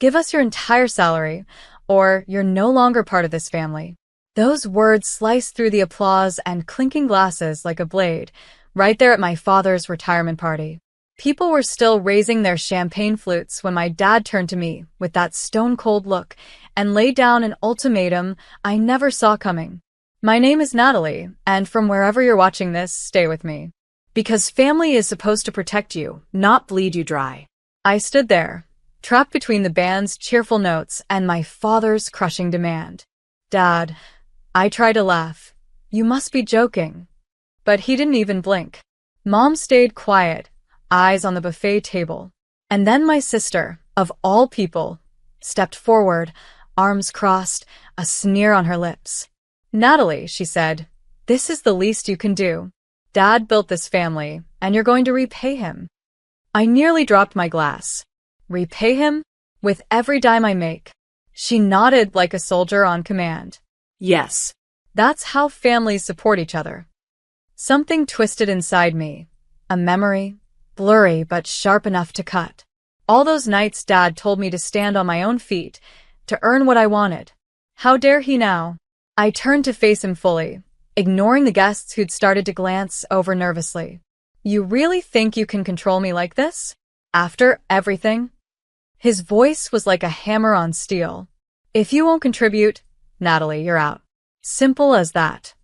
Give us your entire salary, or you're no longer part of this family. Those words sliced through the applause and clinking glasses like a blade, right there at my father's retirement party. People were still raising their champagne flutes when my dad turned to me with that stone-cold look and laid down an ultimatum I never saw coming. My name is Natalie, and from wherever you're watching this, stay with me. Because family is supposed to protect you, not bleed you dry. I stood there, trapped between the band's cheerful notes and my father's crushing demand. Dad, I tried to laugh. You must be joking. But he didn't even blink. Mom stayed quiet, eyes on the buffet table. And then my sister, of all people, stepped forward, arms crossed, a sneer on her lips. Natalie, she said, this is the least you can do. Dad built this family, and you're going to repay him. I nearly dropped my glass. Repay him? With every dime I make. She nodded like a soldier on command. Yes. That's how families support each other. Something twisted inside me. A memory, blurry but sharp enough to cut. All those nights Dad told me to stand on my own feet, to earn what I wanted. How dare he now? I turned to face him fully, ignoring the guests who'd started to glance over nervously. You really think you can control me like this? After everything? His voice was like a hammer on steel. If you won't contribute, Natalie, you're out. Simple as that.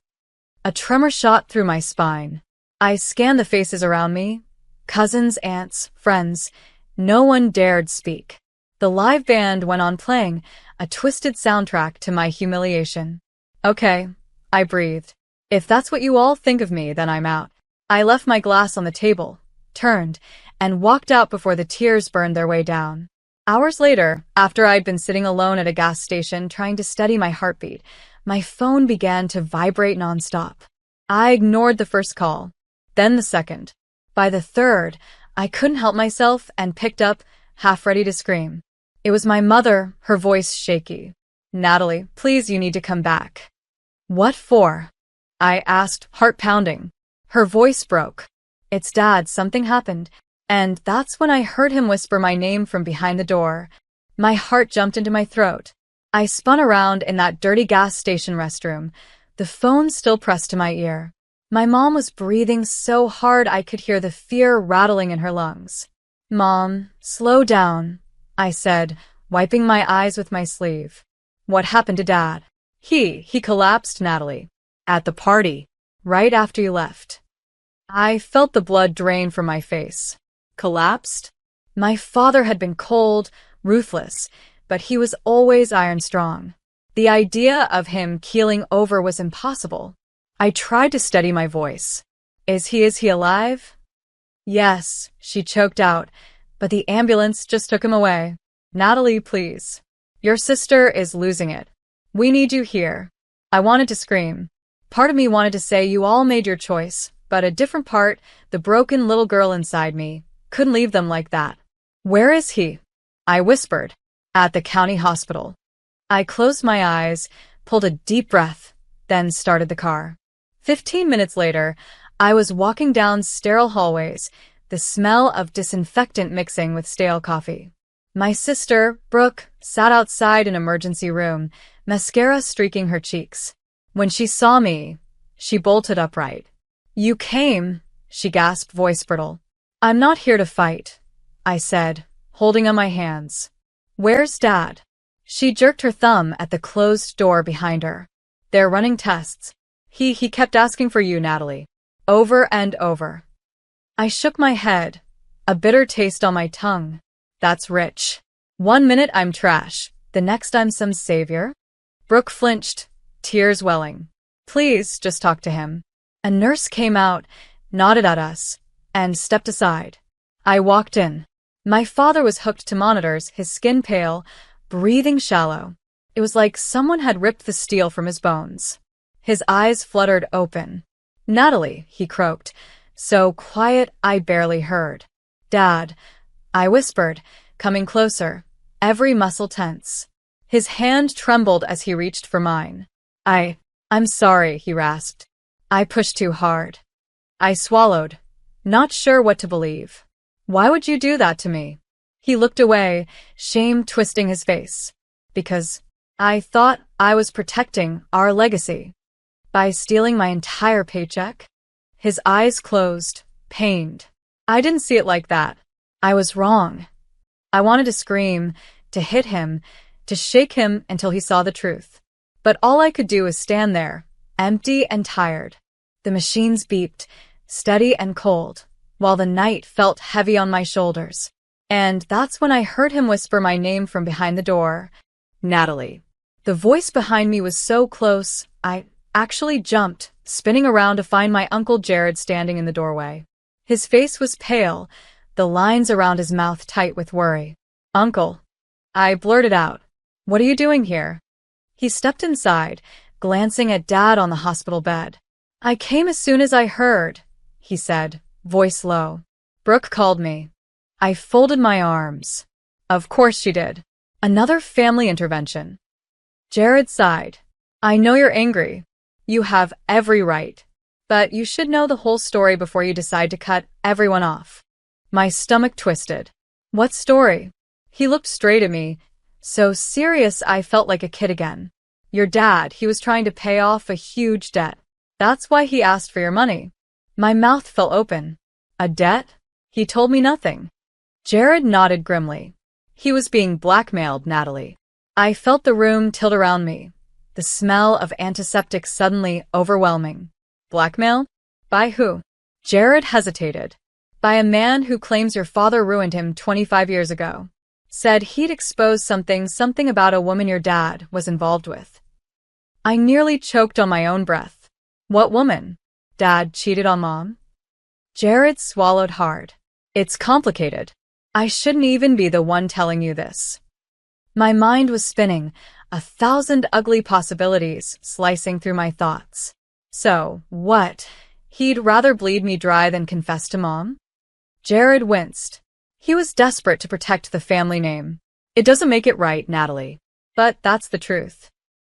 A tremor shot through my spine. I scanned the faces around me. Cousins, aunts, friends. No one dared speak. The live band went on playing, a twisted soundtrack to my humiliation. Okay, I breathed. If that's what you all think of me, then I'm out. I left my glass on the table, turned, and walked out before the tears burned their way down. Hours later, after I'd been sitting alone at a gas station trying to steady my heartbeat, my phone began to vibrate nonstop. I ignored the first call, then the second. By the third, I couldn't help myself and picked up, half ready to scream. It was my mother, her voice shaky. Natalie, please, you need to come back. What for? I asked, heart pounding. Her voice broke. It's Dad, something happened. And that's when I heard him whisper my name from behind the door. My heart jumped into my throat. I spun around in that dirty gas station restroom, the phone still pressed to my ear. My mom was breathing so hard I could hear the fear rattling in her lungs. Mom, slow down, I said, wiping my eyes with my sleeve. What happened to Dad? He collapsed, Natalie. At the party, right after you left. I felt the blood drain from my face. Collapsed? My father had been cold, ruthless, but he was always iron strong. The idea of him keeling over was impossible. I tried to steady my voice. Is he alive? Yes, she choked out, but the ambulance just took him away. Natalie, please. Your sister is losing it. We need you here. I wanted to scream. Part of me wanted to say you all made your choice, but a different part, the broken little girl inside me, couldn't leave them like that. Where is he? I whispered. At the county hospital. I closed my eyes, pulled a deep breath, then started the car. 15 minutes later, I was walking down sterile hallways, the smell of disinfectant mixing with stale coffee. My sister, Brooke, sat outside an emergency room, mascara streaking her cheeks. When she saw me, she bolted upright. You came, she gasped, voice brittle. I'm not here to fight, I said, holding on my hands. Where's Dad? She jerked her thumb at the closed door behind her. They're running tests. He kept asking for you, Natalie. Over and over. I shook my head, a bitter taste on my tongue. That's rich. 1 minute I'm trash, the next I'm some savior. Brooke flinched, tears welling. Please, just talk to him. A nurse came out, nodded at us, and stepped aside. I walked in. My father was hooked to monitors, his skin pale, breathing shallow. It was like someone had ripped the steel from his bones. His eyes fluttered open. Natalie, he croaked, so quiet I barely heard. Dad, I whispered, coming closer, every muscle tense. His hand trembled as he reached for mine. I'm sorry, he rasped. I pushed too hard. I swallowed, not sure what to believe. Why would you do that to me? He looked away, shame twisting his face. Because I thought I was protecting our legacy by stealing my entire paycheck. His eyes closed, pained. I didn't see it like that. I was wrong. I wanted to scream, to hit him, to shake him until he saw the truth. But all I could do was stand there, empty and tired. The machines beeped, steady and cold, while the night felt heavy on my shoulders. And that's when I heard him whisper my name from behind the door. Natalie. The voice behind me was so close, I actually jumped, spinning around to find my Uncle Jared standing in the doorway. His face was pale, the lines around his mouth tight with worry. Uncle. I blurted out. What are you doing here? He stepped inside, glancing at Dad on the hospital bed. I came as soon as I heard, he said, voice low. Brooke called me. I folded my arms. Of course she did. Another family intervention. Jared sighed. I know you're angry. You have every right. But you should know the whole story before you decide to cut everyone off. My stomach twisted. What story? He looked straight at me, so serious I felt like a kid again. Your dad, he was trying to pay off a huge debt. That's why he asked for your money. My mouth fell open. A debt? He told me nothing. Jared nodded grimly. He was being blackmailed, Natalie. I felt the room tilt around me, the smell of antiseptic suddenly overwhelming. Blackmail? By who? Jared hesitated. By a man who claims your father ruined him 25 years ago. Said he'd expose something about a woman your dad was involved with. I nearly choked on my own breath. What woman? Dad cheated on Mom? Jared swallowed hard. It's complicated. I shouldn't even be the one telling you this. My mind was spinning, 1,000 ugly possibilities slicing through my thoughts. So, what? He'd rather bleed me dry than confess to Mom? Jared winced. He was desperate to protect the family name. It doesn't make it right, Natalie. But that's the truth.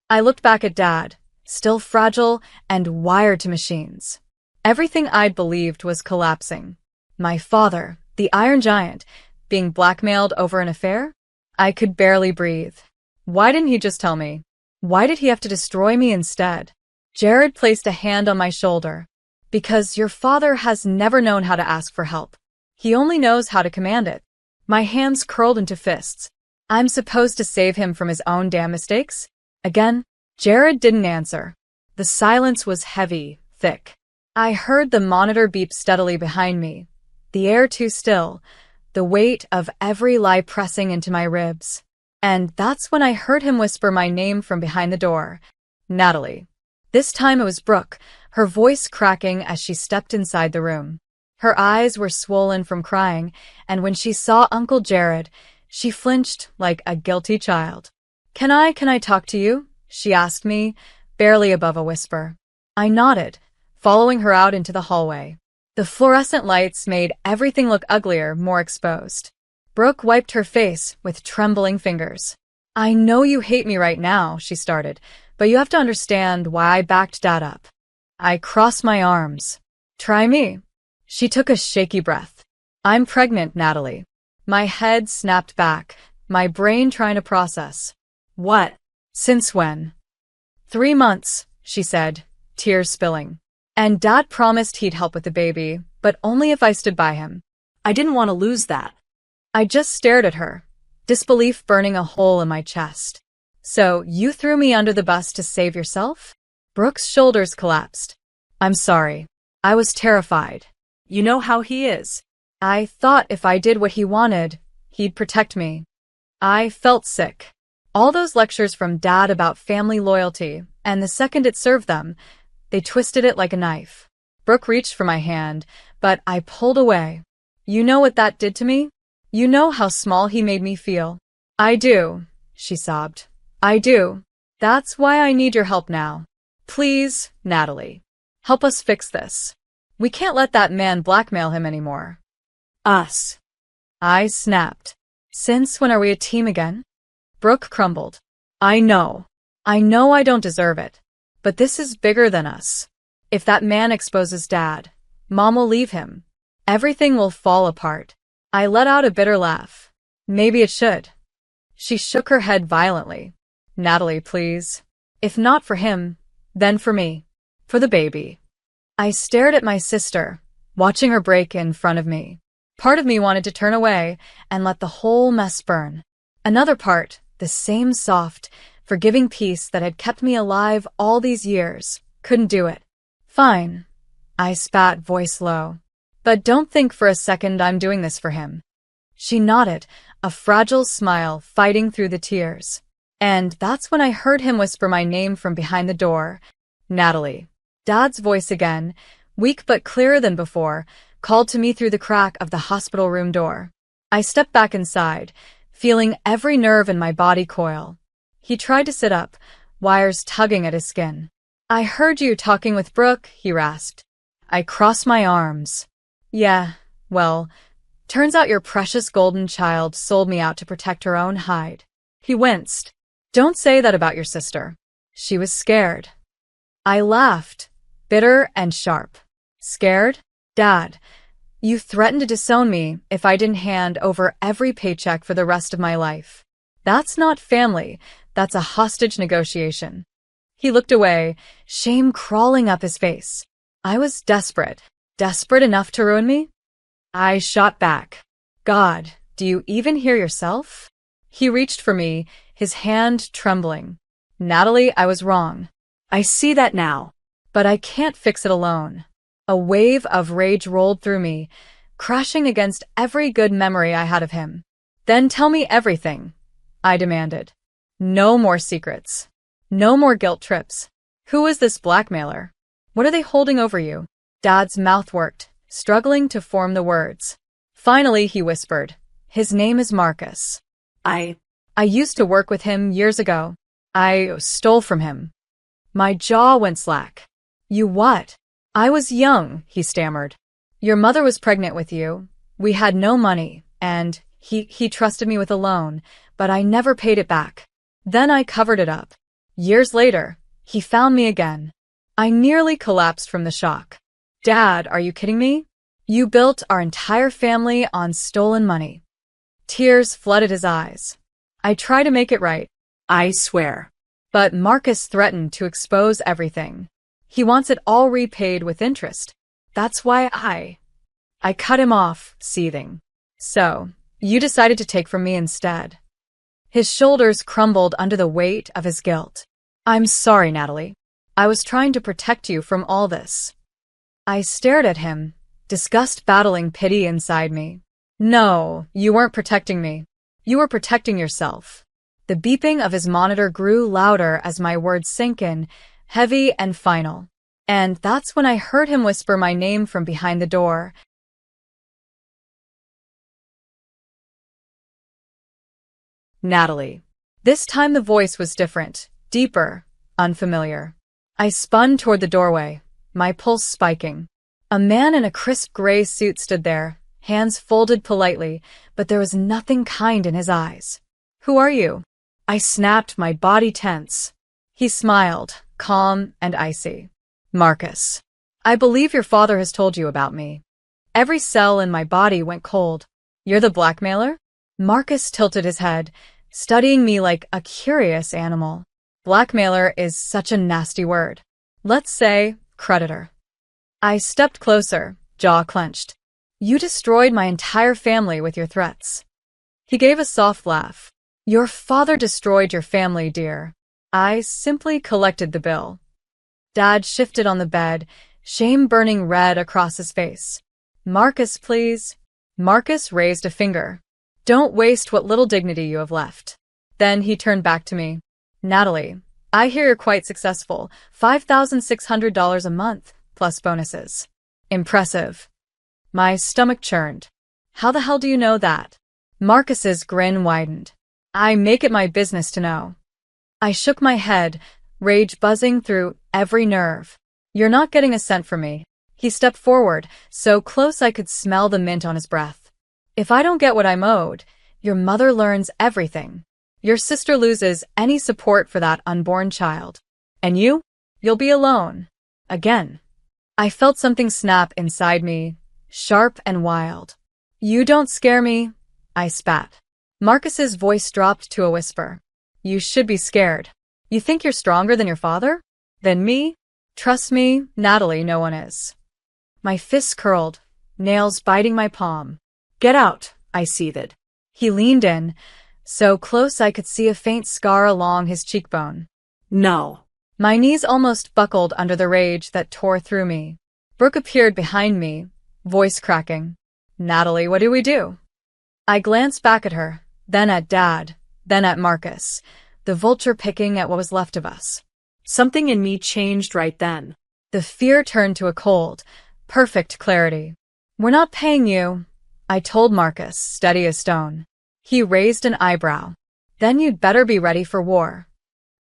I looked back at Dad, still fragile and wired to machines. Everything I'd believed was collapsing. My father, the Iron Giant, being blackmailed over an affair? I could barely breathe. Why didn't he just tell me? Why did he have to destroy me instead? Jared placed a hand on my shoulder. Because your father has never known how to ask for help. He only knows how to command it. My hands curled into fists. I'm supposed to save him from his own damn mistakes? Again, Jared didn't answer. The silence was heavy, thick. I heard the monitor beep steadily behind me. The air too still, the weight of every lie pressing into my ribs. And that's when I heard him whisper my name from behind the door. Natalie. This time it was Brooke, her voice cracking as she stepped inside the room. Her eyes were swollen from crying, and when she saw Uncle Jared, she flinched like a guilty child. Can I talk to you? She asked me, barely above a whisper. I nodded, following her out into the hallway. The fluorescent lights made everything look uglier, more exposed. Brooke wiped her face with trembling fingers. I know you hate me right now, she started, but you have to understand why I backed Dad up. I crossed my arms. Try me. She took a shaky breath. I'm pregnant, Natalie. My head snapped back, my brain trying to process. What? Since when? 3 months, she said, tears spilling. And Dad promised he'd help with the baby, but only if I stood by him. I didn't want to lose that. I just stared at her, disbelief burning a hole in my chest. So, you threw me under the bus to save yourself? Brooke's shoulders collapsed. I'm sorry. I was terrified. You know how he is. I thought if I did what he wanted, he'd protect me. I felt sick. All those lectures from Dad about family loyalty, and the second it served them, they twisted it like a knife. Brooke reached for my hand, but I pulled away. You know what that did to me? You know how small he made me feel. I do, she sobbed. I do. That's why I need your help now. Please, Natalie. Help us fix this. We can't let that man blackmail him anymore. Us. I snapped. Since when are we a team again? Brooke crumbled. I know I don't deserve it. But this is bigger than us. If that man exposes Dad, Mom will leave him. Everything will fall apart. I let out a bitter laugh. Maybe it should. She shook her head violently. Natalie, please. If not for him, then for me. For the baby. I stared at my sister, watching her break in front of me. Part of me wanted to turn away and let the whole mess burn. Another part, the same soft, forgiving peace that had kept me alive all these years, couldn't do it. Fine. I spat, voice low. But don't think for a second I'm doing this for him. She nodded, a fragile smile fighting through the tears. And that's when I heard him whisper my name from behind the door. Natalie. Dad's voice again, weak but clearer than before, called to me through the crack of the hospital room door. I stepped back inside, feeling every nerve in my body coil. He tried to sit up, wires tugging at his skin. I heard you talking with Brooke, he rasped. I crossed my arms. Yeah, well, turns out your precious golden child sold me out to protect her own hide. He winced. Don't say that about your sister. She was scared. I laughed, bitter and sharp. Scared? Dad, you threatened to disown me if I didn't hand over every paycheck for the rest of my life. That's not family, that's a hostage negotiation. He looked away, shame crawling up his face. I was desperate. Desperate enough to ruin me? I shot back. God, do you even hear yourself? He reached for me, his hand trembling. Natalie, I was wrong. I see that now. But I can't fix it alone. A wave of rage rolled through me, crashing against every good memory I had of him. Then tell me everything, I demanded. No more secrets. No more guilt trips. Who is this blackmailer? What are they holding over you? Dad's mouth worked, struggling to form the words. Finally, he whispered. His name is Marcus. I used to work with him years ago. I stole from him. My jaw went slack. You what? I was young, he stammered. Your mother was pregnant with you. We had no money, and he trusted me with a loan, but I never paid it back. Then I covered it up. Years later, he found me again. I nearly collapsed from the shock. Dad, are you kidding me? You built our entire family on stolen money. Tears flooded his eyes. I try to make it right. I swear. But Marcus threatened to expose everything. He wants it all repaid with interest. That's why I cut him off, seething. So, you decided to take from me instead. His shoulders crumbled under the weight of his guilt. I'm sorry, Natalie. I was trying to protect you from all this. I stared at him, disgust battling pity inside me. No, you weren't protecting me. You were protecting yourself. The beeping of his monitor grew louder as my words sank in, heavy and final. And that's when I heard him whisper my name from behind the door. Natalie. This time the voice was different, deeper, unfamiliar. I spun toward the doorway, my pulse spiking. A man in a crisp gray suit stood there, hands folded politely, but there was nothing kind in his eyes. Who are you? I snapped, my body tense. He smiled, calm and icy. Marcus. I believe your father has told you about me. Every cell in my body went cold. You're the blackmailer? Marcus tilted his head, studying me like a curious animal. Blackmailer is such a nasty word. Let's say creditor. I stepped closer, jaw clenched. You destroyed my entire family with your threats. He gave a soft laugh. Your father destroyed your family, dear. I simply collected the bill. Dad shifted on the bed, shame burning red across his face. Marcus, please. Marcus raised a finger. Don't waste what little dignity you have left. Then he turned back to me. Natalie, I hear you're quite successful. $5,600 a month, plus bonuses. Impressive. My stomach churned. How the hell do you know that? Marcus's grin widened. I make it my business to know. I shook my head, rage buzzing through every nerve. You're not getting a cent from me. He stepped forward, so close I could smell the mint on his breath. If I don't get what I'm owed, your mother learns everything. Your sister loses any support for that unborn child. And you'll be alone. Again. I felt something snap inside me, sharp and wild. You don't scare me, I spat. Marcus's voice dropped to a whisper. You should be scared. You think you're stronger than your father? Than me? Trust me, Natalie, no one is. My fists curled, nails biting my palm. Get out, I seethed. He leaned in, so close I could see a faint scar along his cheekbone. No. My knees almost buckled under the rage that tore through me. Brooke appeared behind me, voice cracking. Natalie, what do we do? I glanced back at her, then at Dad, then at Marcus, the vulture picking at what was left of us. Something in me changed right then. The fear turned to a cold, perfect clarity. We're not paying you, I told Marcus, steady as stone. He raised an eyebrow. Then you'd better be ready for war.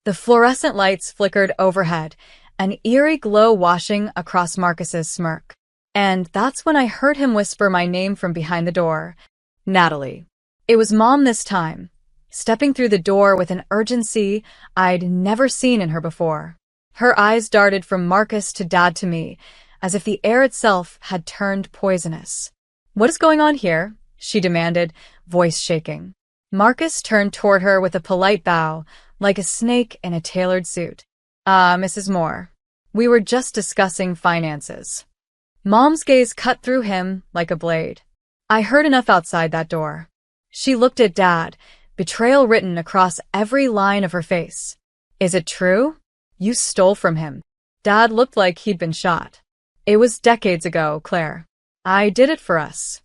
The fluorescent lights flickered overhead, an eerie glow washing across Marcus's smirk. And that's when I heard him whisper my name from behind the door. Natalie. It was Mom this time, stepping through the door with an urgency I'd never seen in her before. Her eyes darted from Marcus to Dad to me, as if the air itself had turned poisonous. What is going on here? She demanded, voice shaking. Marcus turned toward her with a polite bow, like a snake in a tailored suit. Mrs. Moore. We were just discussing finances. Mom's gaze cut through him like a blade. I heard enough outside that door. She looked at Dad, betrayal written across every line of her face. Is it true? You stole from him. Dad looked like he'd been shot. It was decades ago, Claire. I did it for us.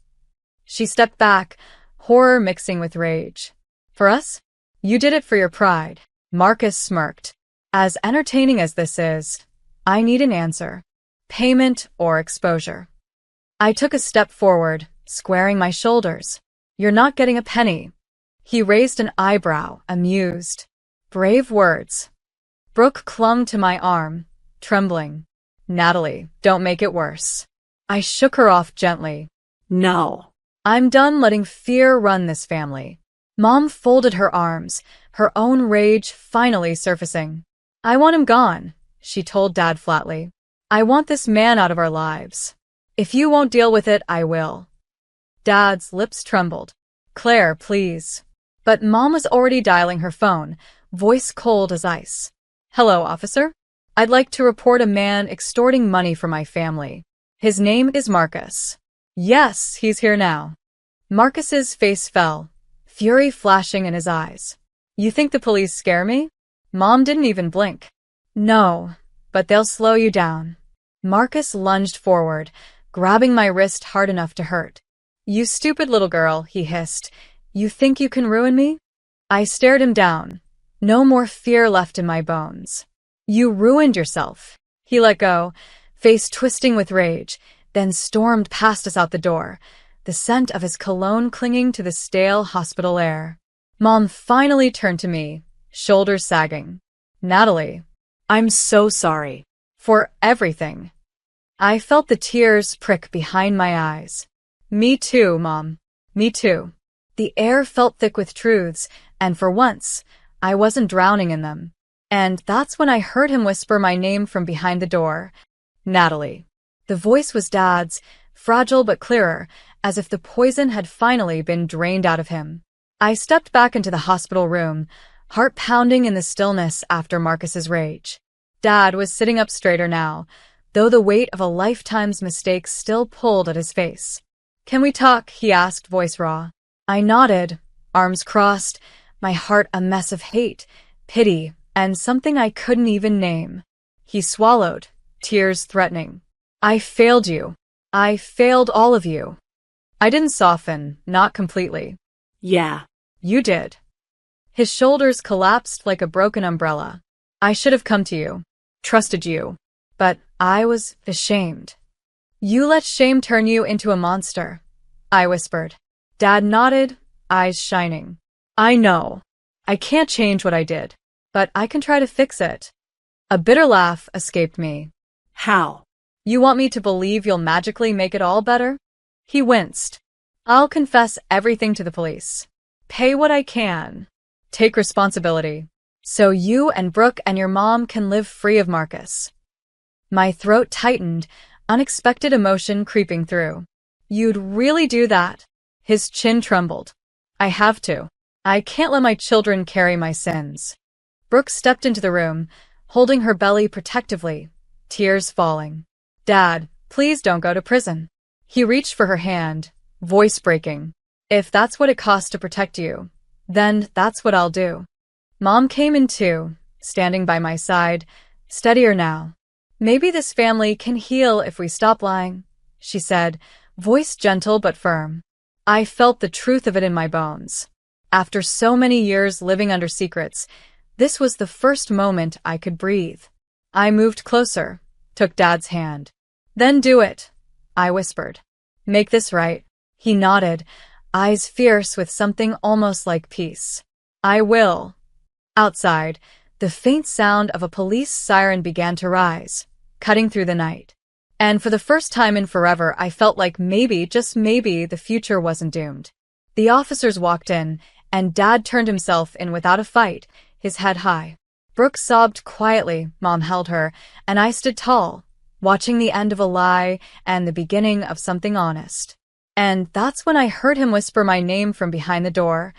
She stepped back, horror mixing with rage. For us? You did it for your pride. Marcus smirked. As entertaining as this is, I need an answer. Payment or exposure. I took a step forward, squaring my shoulders. You're not getting a penny. He raised an eyebrow, amused. Brave words. Brooke clung to my arm, trembling. Natalie, don't make it worse. I shook her off gently. No. I'm done letting fear run this family. Mom folded her arms, her own rage finally surfacing. I want him gone, she told Dad flatly. I want this man out of our lives. If you won't deal with it, I will. Dad's lips trembled. Claire, please. But Mom was already dialing her phone, voice cold as ice. Hello, officer. I'd like to report a man extorting money from my family. His name is Marcus. Yes, he's here now. Marcus's face fell, fury flashing in his eyes. You think the police scare me? Mom didn't even blink. No, but they'll slow you down. Marcus lunged forward, grabbing my wrist hard enough to hurt. You stupid little girl, he hissed. You think you can ruin me? I stared him down. No more fear left in my bones. You ruined yourself. He let go, face twisting with rage, then stormed past us out the door, the scent of his cologne clinging to the stale hospital air. Mom finally turned to me, shoulders sagging. Natalie. I'm so sorry. For everything. I felt the tears prick behind my eyes. Me too, Mom. Me too. The air felt thick with truths, and for once, I wasn't drowning in them. And that's when I heard him whisper my name from behind the door. Natalie. The voice was Dad's, fragile but clearer, as if the poison had finally been drained out of him. I stepped back into the hospital room, heart pounding in the stillness after Marcus's rage. Dad was sitting up straighter now, though the weight of a lifetime's mistakes still pulled at his face. Can we talk? He asked, voice raw. I nodded, arms crossed, my heart a mess of hate, pity, and something I couldn't even name. He swallowed, tears threatening. I failed you. I failed all of you. I didn't soften, not completely. Yeah. You did. His shoulders collapsed like a broken umbrella. I should have come to you, trusted you, but I was ashamed. You let shame turn you into a monster, I whispered. Dad nodded, eyes shining. I know. I can't change what I did, but I can try to fix it. A bitter laugh escaped me. How? You want me to believe you'll magically make it all better? He winced. I'll confess everything to the police. Pay what I can. Take responsibility. So you and Brooke and your mom can live free of Marcus. My throat tightened, unexpected emotion creeping through. You'd really do that? His chin trembled. I have to. I can't let my children carry my sins. Brooke stepped into the room, holding her belly protectively, tears falling. Dad, please don't go to prison. He reached for her hand, voice breaking. If that's what it costs to protect you, then that's what I'll do. Mom came in too, standing by my side, steadier now. Maybe this family can heal if we stop lying, she said, voice gentle but firm. I felt the truth of it in my bones. After so many years living under secrets, this was the first moment I could breathe. I moved closer, took Dad's hand. Then do it, I whispered. Make this right. He nodded, eyes fierce with something almost like peace. I will. Outside, the faint sound of a police siren began to rise, cutting through the night. And for the first time in forever, I felt like maybe, just maybe, the future wasn't doomed. The officers walked in, and Dad turned himself in without a fight, his head high. Brooke sobbed quietly, Mom held her, and I stood tall, watching the end of a lie and the beginning of something honest. And that's when I heard him whisper my name from behind the door,